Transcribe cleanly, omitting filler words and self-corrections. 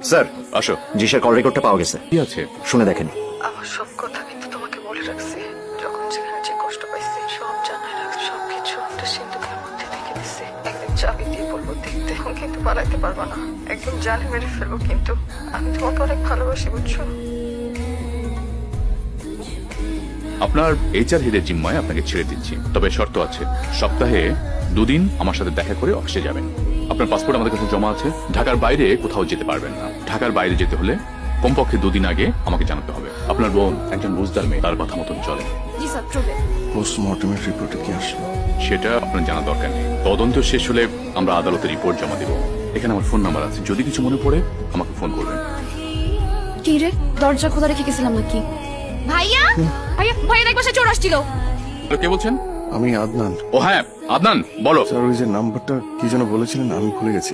Sir আসো। জি sir, call রেকর্ডটা পাওয়া গেছে। কি আছে শুনে দেখেন। আমার সব কথা কিন্তু তোমাকে বলে রাখছি। যখন যেখানে যে কষ্ট পাইছি সব জানাই রাখছি। সবকিছু একটা সিন্ধুকের মধ্যে রেখে দিছি। একদিন চাবি দিয়ে বলবো দেখতে, এখন কিন্তু পালাইতে পারবা না। একদম জানে মেরে ফেলবো, কিন্তু আমি তোমাকে অনেক ভালোবাসি, বুঝছো? আপনার এইচআর হেডের জিম্মায় আপনাকে ছেড়ে দিচ্ছি, তবে শর্ত আছে। সপ্তাহে 2 দিন আমার সাথে দেখা করে অফিসে যাবেন। আপনার পাসপোর্ট আমাদের কাছে জমা আছে। ঢাকার বাইরে কোথাও যেতে পারবেন না। ঢাকার বাইরে যেতে হলে কমপক্ষে 2 দিন আগে আমাকে জানাতে হবে। আপনার বোন একজন বুঝদার মেয়ে, তার কথা মতন চলে। জি স্যার, চলে। পোস্টমর্টমের রিপোর্টে কি আসলো? সেটা আপনার জানা দরকার নেই। তদন্ত শেষ হলে আমরা আদালতে রিপোর্ট জমা দেব। এখানে আমার ফোন নাম্বার আছে, যদি কিছু মনে পড়ে আমাকে ফোন করবেন। কি রে, দরজা খোলা রেখে গেছিলাম নাকি? ভাইয়া ভাইয়া ভাইয়া, এক পাশে চোর আসছিল। কে বলছেন? আমি আদনান ও হ্যাঁ, আদনান বলো। স্যার, ওই যে নাম্বারটা কি যেন বলেছিলেন, আমি ভুলে গেছি।